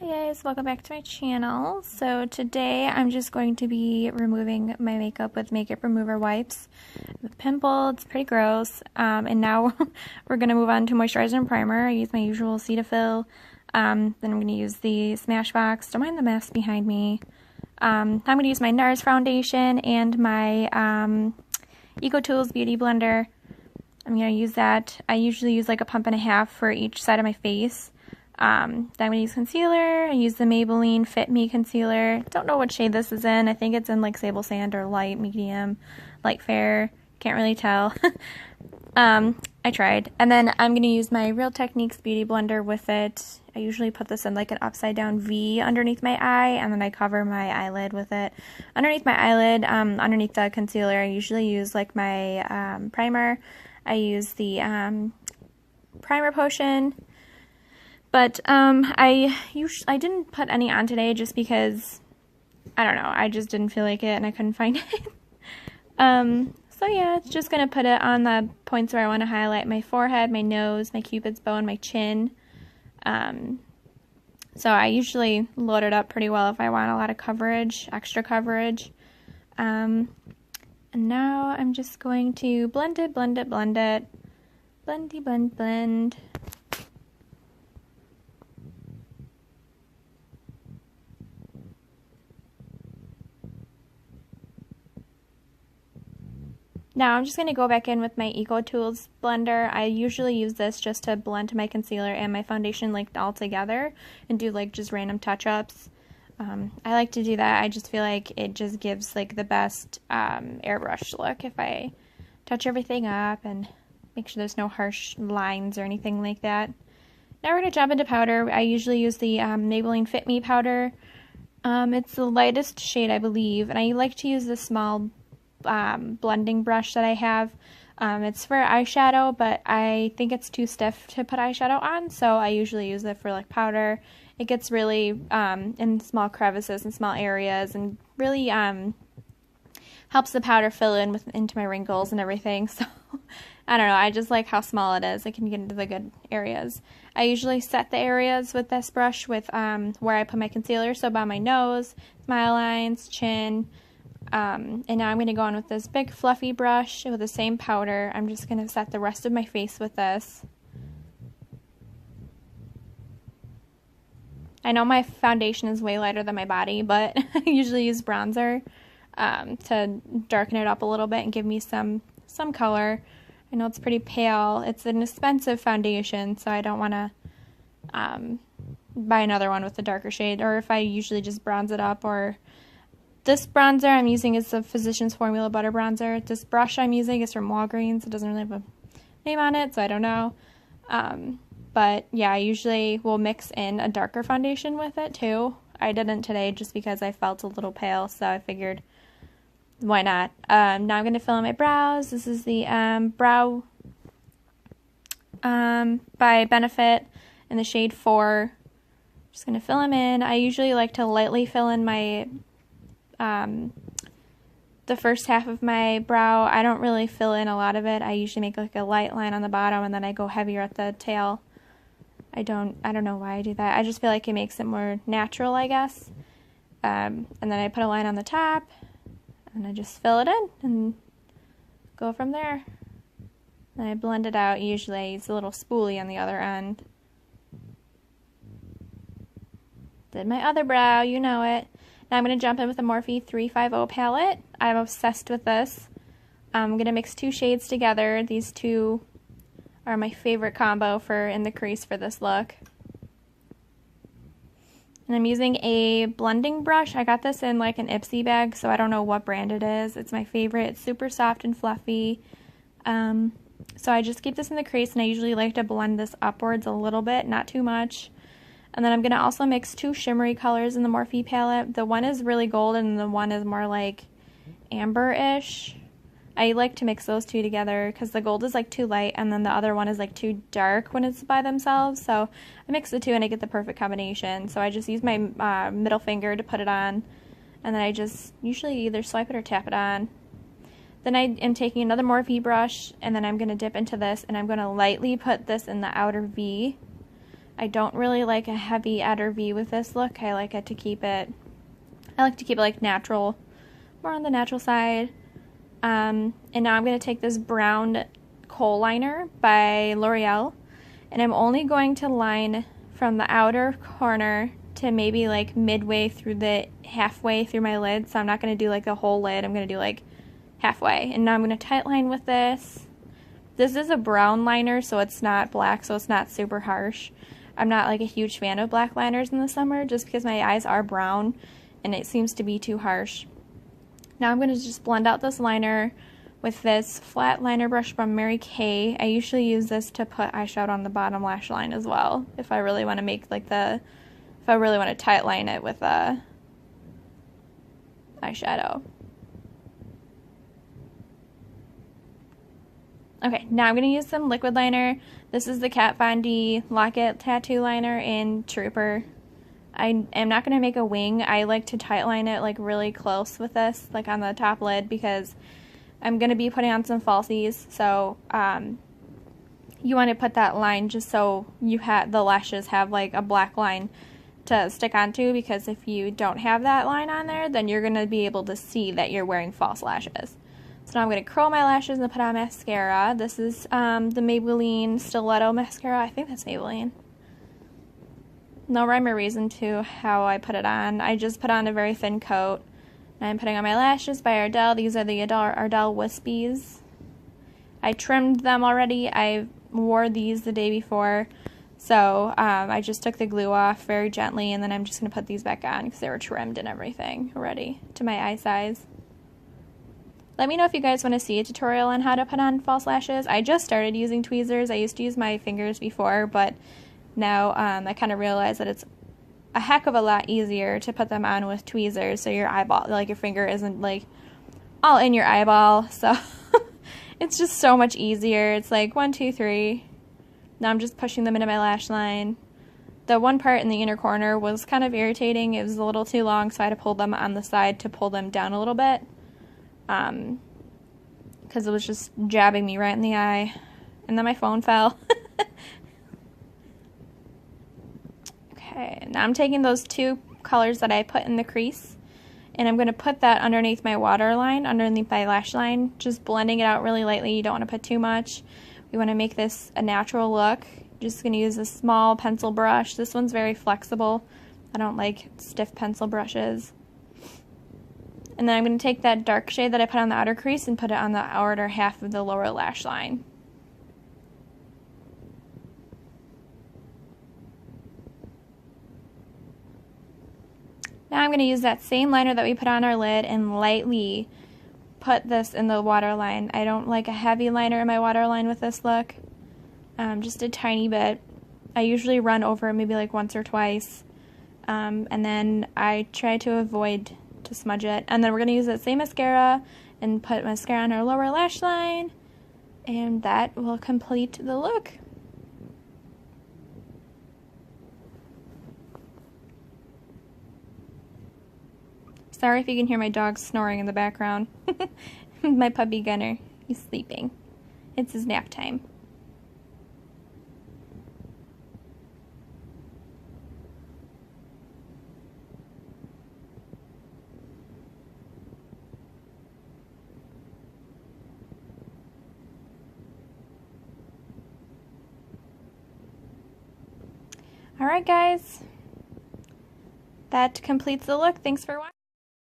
Hi guys, welcome back to my channel. So today I'm just going to be removing my makeup with makeup remover wipes. The pimple, it's pretty gross. And now we're going to move on to moisturizer and primer. I use my usual Cetaphil. Then I'm going to use the Smashbox. Don't mind the mess behind me. I'm going to use my NARS foundation and my EcoTools Beauty Blender. I'm going to use that. I usually use like a pump and a half for each side of my face. Then I'm going to use concealer. I use the Maybelline Fit Me concealer. Don't know what shade this is in. I think it's in like Sable Sand or light, medium, light fair. Can't really tell. I tried. And then I'm going to use my Real Techniques Beauty Blender with it. I usually put this in like an upside down V underneath my eye, and then I cover my eyelid with it. Underneath my eyelid, underneath the concealer, I usually use like my primer. I use the primer potion. But I didn't put any on today just because, I don't know, I just didn't feel like it and I couldn't find it. So yeah, it's just going to put it on the points where I want to highlight my forehead, my nose, my cupid's bow, and my chin. So I usually load it up pretty well if I want a lot of coverage, extra coverage. And now I'm just going to blend it, blend it, blend it. Blendy, blend, blend. Now I'm just going to go back in with my EcoTools blender. I usually use this just to blend my concealer and my foundation like all together and do like just random touch-ups. I like to do that. I just feel like it just gives like the best airbrush look if I touch everything up and make sure there's no harsh lines or anything like that. Now we're going to jump into powder. I usually use the Maybelline Fit Me powder. It's the lightest shade, I believe, and I like to use the small blending brush that I have. It's for eyeshadow, but I think it's too stiff to put eyeshadow on, so I usually use it for like powder. It gets really in small crevices and small areas and really helps the powder fill in into my wrinkles and everything. So I don't know, I just like how small it is. It can get into the good areas. I usually set the areas with this brush with where I put my concealer, so by my nose, smile lines, chin. And now I'm going to go on with this big fluffy brush with the same powder. I'm just going to set the rest of my face with this. I know my foundation is way lighter than my body, but I usually use bronzer to darken it up a little bit and give me some color. I know it's pretty pale. It's an expensive foundation, so I don't want to buy another one with a darker shade, or if I usually just bronze it up. Or this bronzer I'm using is the Physicians Formula Butter Bronzer. This brush I'm using is from Walgreens. It doesn't really have a name on it, so I don't know. But yeah, I usually will mix in a darker foundation with it too. I didn't today just because I felt a little pale, so I figured why not. Now I'm going to fill in my brows. This is the Brow by Benefit in the shade 4. Just going to fill them in. I usually like to lightly fill in my the first half of my brow. I don't really fill in a lot of it. I usually make like a light line on the bottom and then I go heavier at the tail. I don't know why I do that. I just feel like it makes it more natural, I guess. And then I put a line on the top and I just fill it in and go from there. And I blend it out. Usually I use a little spoolie on the other end. Did my other brow, you know it. Now I'm going to jump in with the Morphe 350 palette. I'm obsessed with this. I'm going to mix two shades together. These two are my favorite combo for in the crease for this look. And I'm using a blending brush. I got this in like an Ipsy bag, so I don't know what brand it is. It's my favorite. It's super soft and fluffy. So I just keep this in the crease, and I usually like to blend this upwards a little bit, not too much. And then I'm going to also mix two shimmery colors in the Morphe palette. The one is really golden and the one is more like amber-ish. I like to mix those two together because the gold is like too light and then the other one is like too dark when it's by themselves. So I mix the two and I get the perfect combination. So I just use my middle finger to put it on, and then I just usually either swipe it or tap it on. Then I am taking another Morphe brush, and then I'm going to dip into this and I'm going to lightly put this in the outer V. I don't really like a heavy outer V with this look. I like to keep it like natural, more on the natural side. And now I'm going to take this brown kohl liner by L'Oreal, and I'm only going to line from the outer corner to maybe like midway through the halfway through my lid. So I'm not going to do like the whole lid. I'm going to do like halfway. And now I'm going to tight line with this. This is a brown liner, so it's not black, so it's not super harsh. I'm not like a huge fan of black liners in the summer just because my eyes are brown and it seems to be too harsh. Now I'm going to just blend out this liner with this flat liner brush from Mary Kay. I usually use this to put eyeshadow on the bottom lash line as well if I really want to make like if I really want to tight line it with eyeshadow. Okay, now I'm going to use some liquid liner. This is the Kat Von D Lock-It Tattoo Liner in Trooper. I am not going to make a wing. I like to tight line it like really close with this, like on the top lid, because I'm going to be putting on some falsies. So you want to put that line just so the lashes have like a black line to stick onto, because if you don't have that line on there, then you're going to be able to see that you're wearing false lashes. So now I'm going to curl my lashes and put on mascara. This is the Maybelline Stiletto Mascara. I think that's Maybelline. No rhyme or reason to how I put it on. I just put on a very thin coat. I'm putting on my lashes by Ardell. These are the Ardell Wispies. I trimmed them already. I wore these the day before. So I just took the glue off very gently, and then I'm just going to put these back on because they were trimmed and everything already to my eye size. Let me know if you guys want to see a tutorial on how to put on false lashes. I just started using tweezers. I used to use my fingers before, but now I kind of realized that it's a heck of a lot easier to put them on with tweezers, so your eyeball, like your finger isn't like all in your eyeball. So it's just so much easier. It's like 1, 2, 3. Now I'm just pushing them into my lash line. The one part in the inner corner was kind of irritating. It was a little too long, so I had to pull them on the side to pull them down a little bit. Because it was just jabbing me right in the eye. And then my phone fell. Okay, now I'm taking those two colors that I put in the crease, and I'm going to put that underneath my waterline, underneath my lash line, just blending it out really lightly. You don't want to put too much. We want to make this a natural look. Just going to use a small pencil brush. This one's very flexible. I don't like stiff pencil brushes. And then I'm going to take that dark shade that I put on the outer crease and put it on the outer half of the lower lash line. Now I'm going to use that same liner that we put on our lid and lightly put this in the waterline. I don't like a heavy liner in my waterline with this look. Just a tiny bit. I usually run over it maybe like once or twice. And then I try to avoid to smudge it. And then we're going to use that same mascara and put mascara on our lower lash line. And that will complete the look. Sorry if you can hear my dog snoring in the background. My puppy Gunner, he's sleeping. It's his nap time. Alright guys, that completes the look. Thanks for watching.